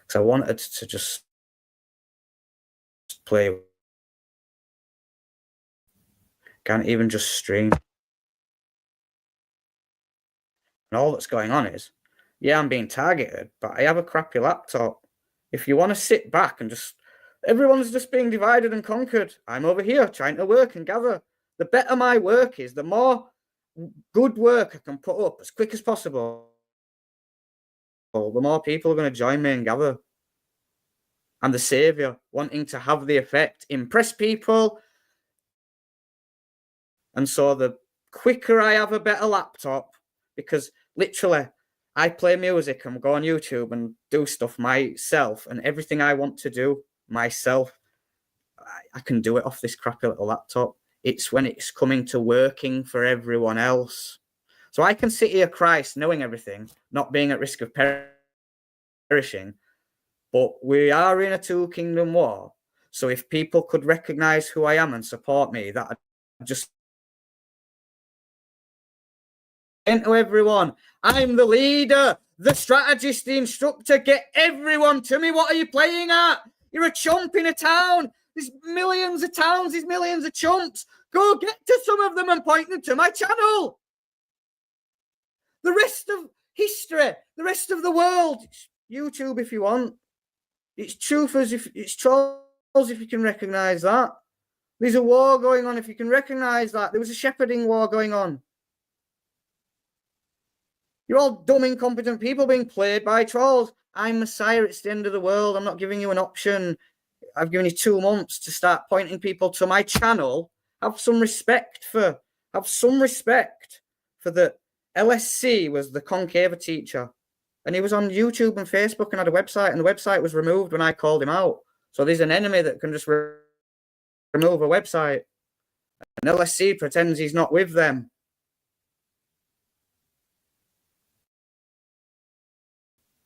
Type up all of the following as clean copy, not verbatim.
because I wanted to just play. Can't even just stream. And all that's going on is, yeah, I'm being targeted, but I have a crappy laptop. If you want to sit back and just, everyone's just being divided and conquered. I'm over here trying to work and gather. The better my work is, the more good work I can put up as quick as possible, the more people are going to join me and gather. I'm the savior, wanting to have the effect, impress people. And so the quicker I have a better laptop, because literally I play music and go on YouTube and do stuff myself, and everything I want to do myself, I can do it off this crappy little laptop. It's when it's coming to working for everyone else. So I can sit here, Christ, knowing everything, not being at risk of perishing, but we are in a two-kingdom war. So if people could recognize who I am and support me, that I'd just to everyone, I'm the leader, the strategist, the instructor. Get everyone to me. What are you playing at? You're a chump in a town. There's millions of towns, there's millions of chumps. Go get to some of them and point them to my channel. The rest of history, the rest of the world, it's YouTube if you want. It's truthers, if it's trolls, if you can recognize that. There's a war going on if you can recognize that. There was a shepherding war going on. You're all dumb, incompetent people being played by trolls. I'm Messiah. It's the end of the world. I'm not giving you an option. I've given you 2 months to start pointing people to my channel. Have some respect for the LSC was the CONCAVER teacher. And he was on YouTube and Facebook and had a website, and the website was removed when I called him out. So there's an enemy that can just remove a website. And LSC pretends he's not with them.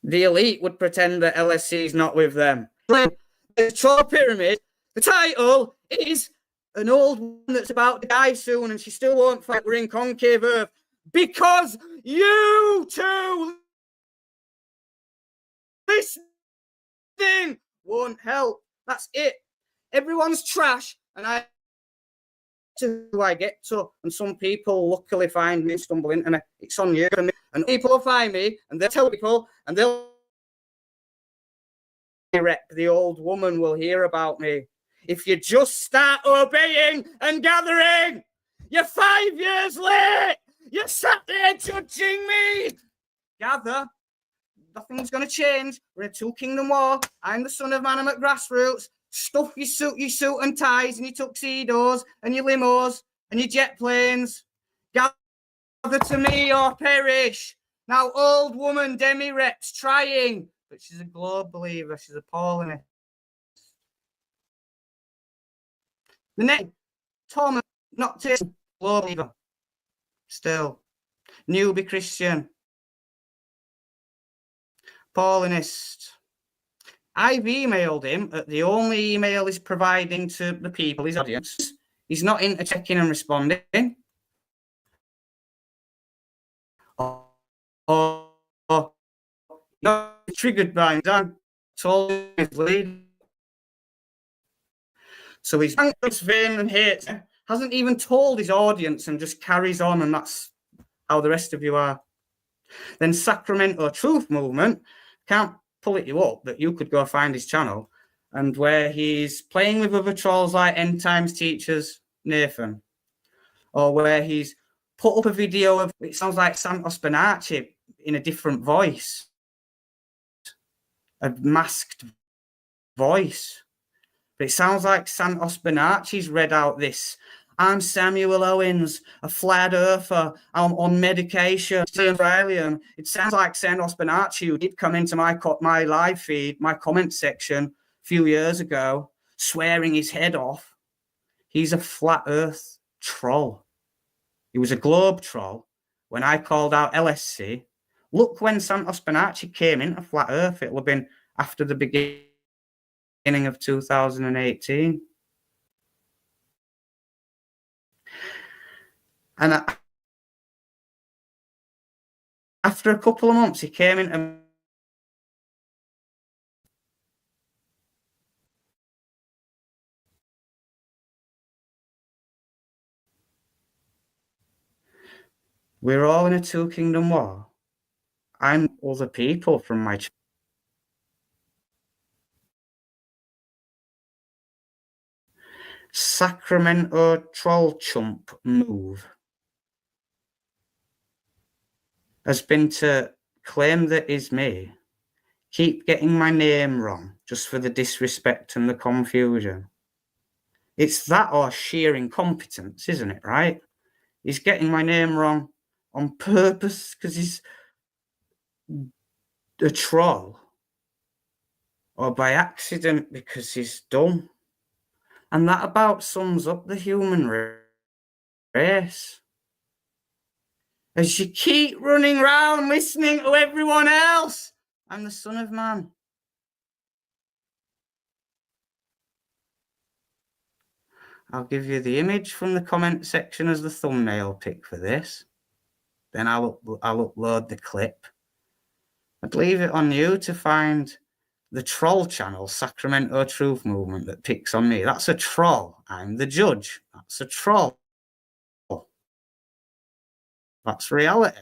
The elite would pretend that LSC is not with them. The troll pyramid, the title is an old woman that's about to die soon and she still won't fight. We're in concave earth because you two listening won't help. That's it. Everyone's trash and I who I get to, and some people luckily find me and stumble into me. It's on you, and people will find me and they'll tell people and they'll the old woman will hear about me. If you just start obeying and gathering, you're 5 years late. You sat there judging me. Gather. Nothing's going to change. We're in a two-kingdom war. I'm the son of man. I'm at grassroots. Stuff your suit and ties and your tuxedos and your limos and your jet planes. Gather to me or perish. Now, old woman, demi-reps, trying. But she's a globe believer. She's a Paulinist. The name, Thomas, not Tim, globe believer. Still. Newbie Christian. Paulinist. I've emailed him at the only email he's providing to the people, his audience. He's not into checking and responding. Not triggered by him. Told his lead. So he's vain and hates. Hasn't even told his audience and just carries on, and that's how the rest of you are. Then Sacramento Truth Movement, can't pull it you up, but you could go find his channel, and where he's playing with other trolls like End Times Teachers, Nathan, or where he's put up a video of, it sounds like Santos Bonacci in a different voice, a masked voice. But it sounds like Santos Bonacci's read out this. I'm Samuel Owens, a flat earther. I'm on medication. Australian. It sounds like Santos Bonacci, who did come into my live feed, my comment section a few years ago, swearing his head off. He's a flat earth troll. He was a globe troll. When I called out LSC, look when Santos Bonacci came into flat earth. It will have been after the beginning of 2018. And after a couple of months, he came into We're all in a two-kingdom war. I'm other people from my Sacramento troll chump move has been to claim that is me, keep getting my name wrong just for the disrespect and the confusion. It's that or sheer incompetence, isn't it, right? He's getting my name wrong on purpose because he's a troll, or by accident because he's dumb. And that about sums up the human race. As you keep running around listening to everyone else, I'm the Son of Man. I'll give you the image from the comment section as the thumbnail pic for this. Then I'll upload the clip. I'd leave it on you to find the troll channel, Sacramento Truth Movement, that picks on me. That's a troll. I'm the judge. That's a troll. That's reality.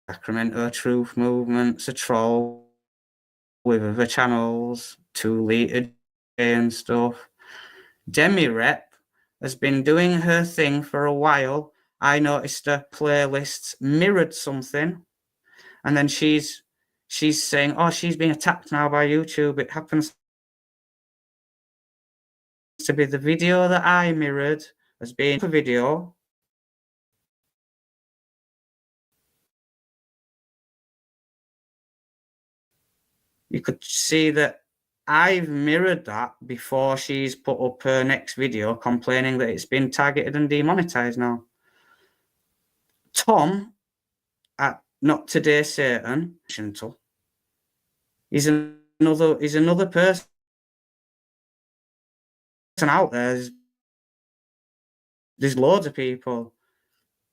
Sacramento Truth Movement's a troll with other channels, 2 Liter and stuff. Demi Rep has been doing her thing for a while. I noticed her playlists mirrored something, and then she's saying, oh, she's being attacked now by YouTube. It happens to be the video that I mirrored as being a video. You could see that I've mirrored that before she's put up her next video complaining that it's been targeted and demonetized now. Tom at Not Today Satan, he's another person out there. There's loads of people,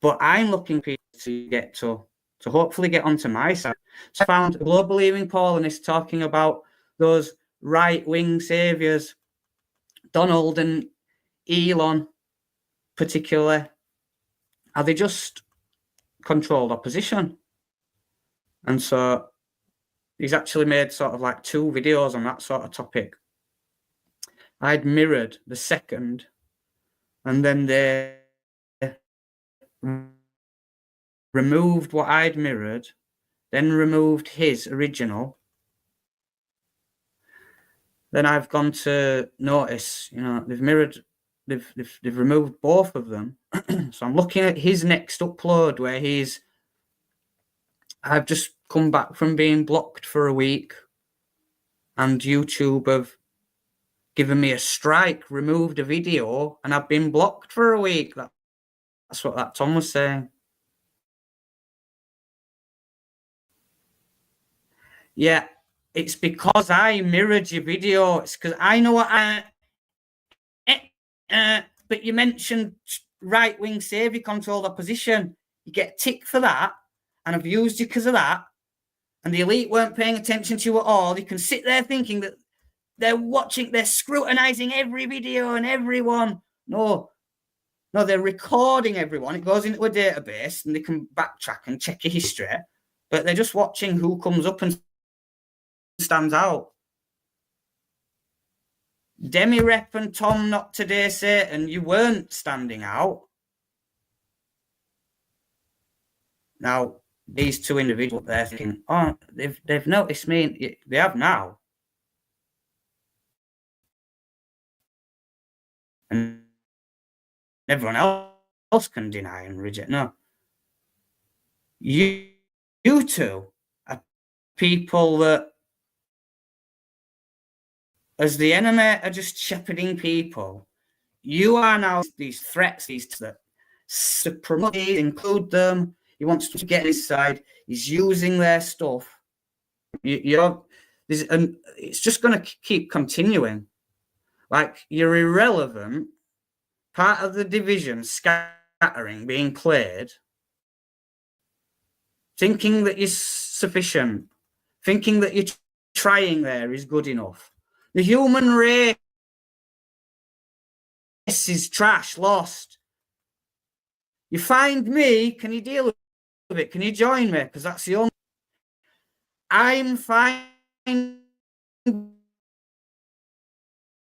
but I'm looking for people to get to hopefully get onto my side. So I found a global believing Paulinist talking about those right-wing saviors, Donald and Elon particularly. Are they just controlled opposition? And so he's actually made sort of like 2 videos on that sort of topic. I'd mirrored the second, and then they removed what I'd mirrored, then removed his original. Then I've gone to notice, they've removed both of them. So I'm looking at his next upload where I've just come back from being blocked for a week, and YouTube have given me a strike, removed a video, and I've been blocked for a week. That's what that Tom was saying. Yeah, it's because I mirrored your video. It's because I know what but you mentioned right-wing savior-controlled opposition. You get a tick for that, and I've used you because of that, and the elite weren't paying attention to you at all. You can sit there thinking that they're scrutinizing every video and everyone. No, they're recording everyone. It goes into a database, and they can backtrack and check your history, but they're just watching who comes up and stands out. Demi Rep and Tom Not Today Satan, you weren't standing out. Now, these 2 individuals, they're thinking, oh, they've noticed me. They have now. And everyone else can deny and reject. No. You 2 are people that, as the enemy, are just shepherding people. You are now these threats, these that to promote, include them. He wants to get his side. He's using their stuff. It's just going to keep continuing. Like, you're irrelevant. Part of the division, scattering, being played. Thinking that you're sufficient. Thinking that you're trying there is good enough. The human race is trash, lost. You find me, can you deal with it? Can you join me? Because that's the only... I'm finding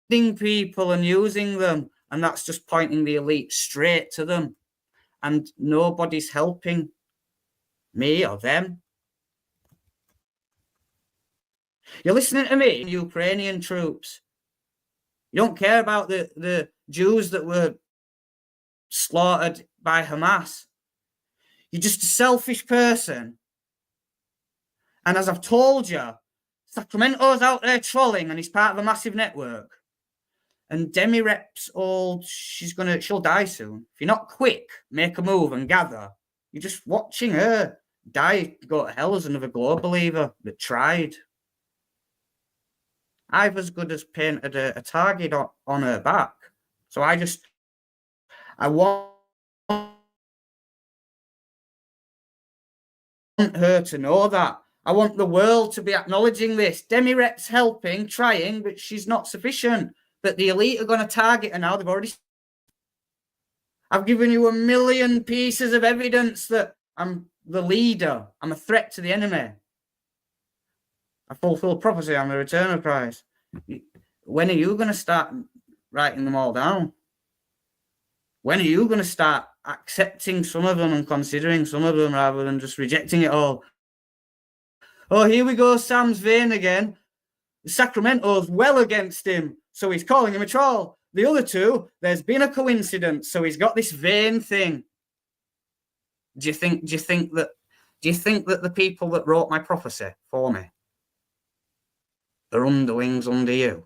people and using them, and that's just pointing the elite straight to them. And nobody's helping me or them. You're listening to me, Ukrainian troops. You don't care about the Jews that were slaughtered by Hamas. You're just a selfish person. And as I've told you, Sacramento's out there trolling and he's part of a massive network. And Demi Rep's old, she'll die soon. If you're not quick, make a move and gather. You're just watching her die, go to hell as another globe believer that tried. I've as good as painted a target on her back. So I want her to know that. I want the world to be acknowledging this. Demi Rep's helping, trying, but she's not sufficient. But the elite are going to target her now. I've given you 1 million pieces of evidence that I'm the leader. I'm a threat to the enemy. I fulfill prophecy. I'm the return of Christ. When are you going to start writing them all down? When are you going to start accepting some of them and considering some of them rather than just rejecting it all? Oh, here we go, Sam's vain again. Sacramento's well against him, so he's calling him a troll. The other two, there's been a coincidence, so he's got this vain thing. Do you think that the people that wrote my prophecy for me are underlings under you?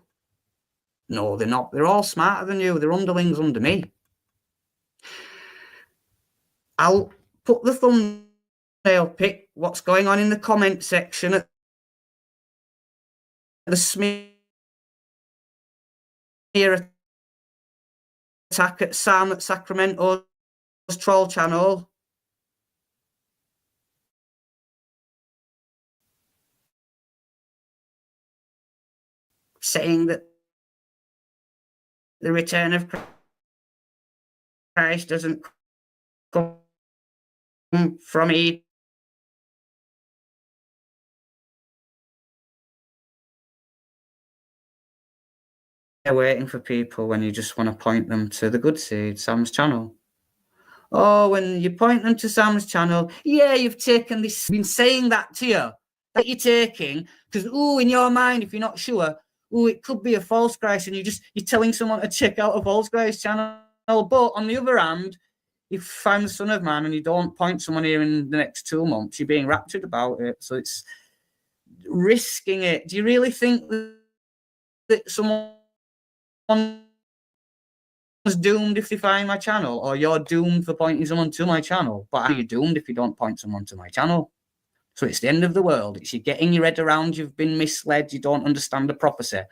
No, they're not. They're all smarter than you. They're underlings under me. I'll put the thumbnail pic, what's going on in the comment section at the smear attack at Sam at Sacramento's troll channel. Saying that the return of Christ doesn't come from Eden. Waiting for people when you just want to point them to the good seed, Sam's channel. Oh, when you point them to Sam's channel, yeah, you've taken this, been saying that to you, that you're taking, because, in your mind, if you're not sure, it could be a false Christ, and you're telling someone to check out a false Christ channel. But on the other hand, if I'm the Son of Man and you don't point someone here in the next 2 months, you're being raptured about it. So it's risking it. Do you really think that someone's doomed if they find my channel, or you're doomed for pointing someone to my channel? But are you doomed if you don't point someone to my channel? So it's the end of the world. It's you getting your head around, you've been misled, you don't understand the prophecy.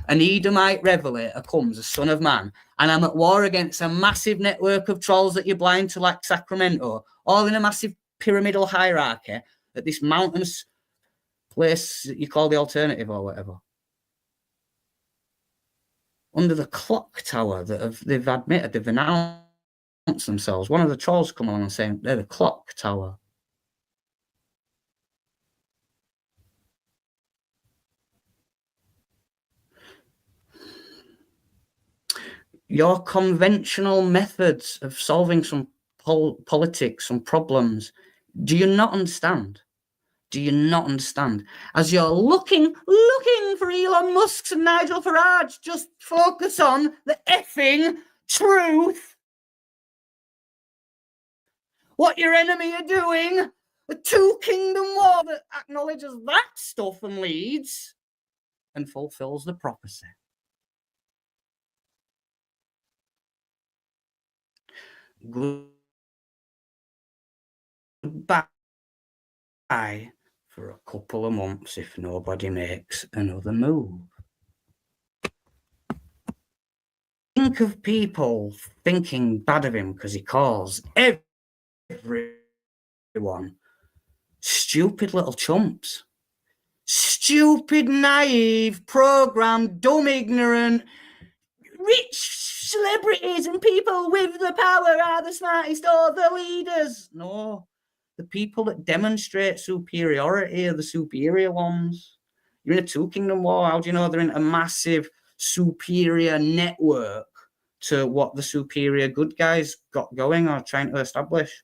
An Edomite revelator comes, a Son of Man, and I'm at war against a massive network of trolls that you're blind to, like Sacramento, all in a massive pyramidal hierarchy at this mountainous place that you call the alternative or whatever. Under the clock tower that they've admitted, they've announced themselves. One of the trolls come along and saying they're the clock tower. Your conventional methods of solving some politics, some problems, do you not understand? Do you not understand? As you're looking for Elon Musk and Nigel Farage, just focus on the effing truth. What your enemy are doing, the two-kingdom war that acknowledges that stuff and leads and fulfills the prophecy. Goodbye for a couple of months if nobody makes another move. Think of people thinking bad of him because he calls everyone stupid little chumps. stupid, naive, programmed, dumb, ignorant, rich celebrities and people with the power are the smartest or the leaders. No, the people that demonstrate superiority are the superior ones. You're in a two-kingdom war. How do you know they're in a massive, superior network to what the superior good guys got going or trying to establish?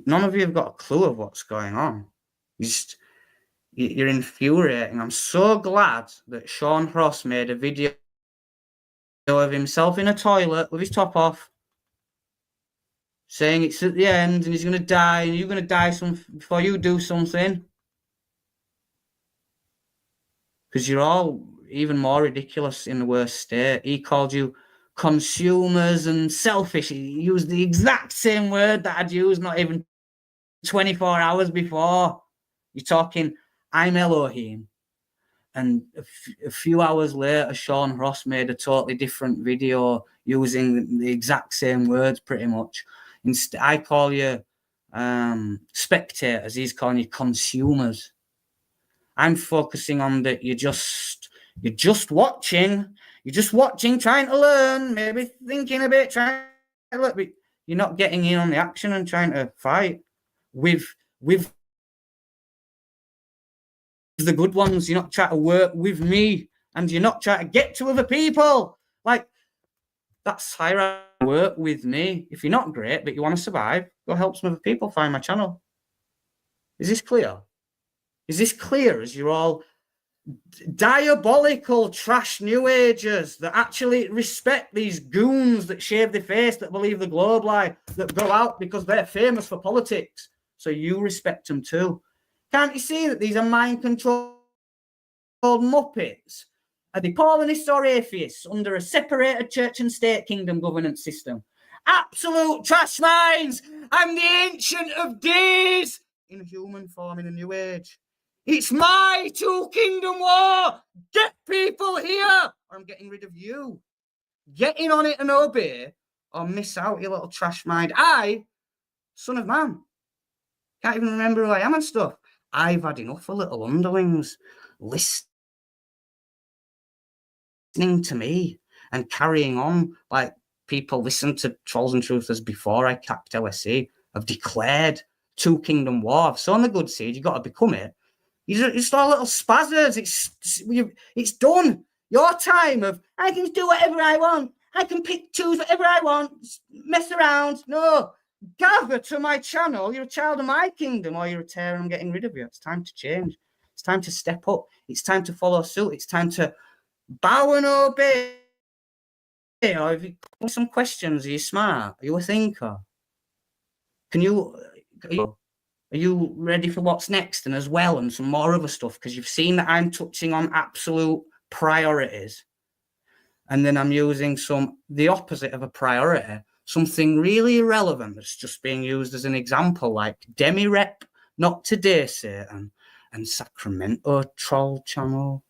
None of you have got a clue of what's going on. You're infuriating. I'm so glad that Sean Ross made a video of himself in a toilet with his top off, saying it's at the end and he's going to die and you're going to die before you do something. Because you're all even more ridiculous in the worst state. He called you consumers and selfish. He used the exact same word that I'd used not even 24 hours before. You're talking, I'm Elohim. And a few hours later, Sean Ross made a totally different video using the exact same words pretty much. I call you spectators. He's calling you consumers. I'm focusing on that you're just watching. You're just watching, trying to learn, maybe thinking a bit, trying to look, but you're not getting in on the action and trying to fight with the good ones. You're not trying to work with me, and you're not trying to get to other people. Like, that's hierarchy. Work with me. If you're not great, but you want to survive, go help some other people find my channel. Is this clear? Is this clear as you're all diabolical trash new agers that actually respect these goons that shave their face, that believe the globe lie, that go out because they're famous for politics? So you respect them too. Can't you see that these are mind-controlled muppets? Are they Paulinist or atheists under a separated church and state kingdom governance system? Absolute trash minds! I'm the Ancient of Days in human form in a new age. It's my two-kingdom war! Get people here! Or I'm getting rid of you. Get in on it and obey, or miss out, you little trash mind. I, son of man, can't even remember who I am and stuff. I've had enough of little underlings listening to me and carrying on like people listened to Trolls and Truthers before I capped LSE. I've declared two-kingdom war. I've sown the good seed. You've got to become it. It's all little spazzers. It's done. Your time of, I can do whatever I want. I can choose whatever I want. Mess around. No. Gather to my channel. You're a child of my kingdom, or you're a terror and I'm getting rid of you. It's time to change. It's time to step up. It's time to follow suit. It's time to bow and obey. Or if you have some questions, are you smart? Are you a thinker? Are you ready for what's next and as well, and some more other stuff? Because you've seen that I'm touching on absolute priorities. And then I'm using the opposite of a priority, something really irrelevant that's just being used as an example, like Demi Rep, Not Today, Satan, and Sacramento Troll Channel.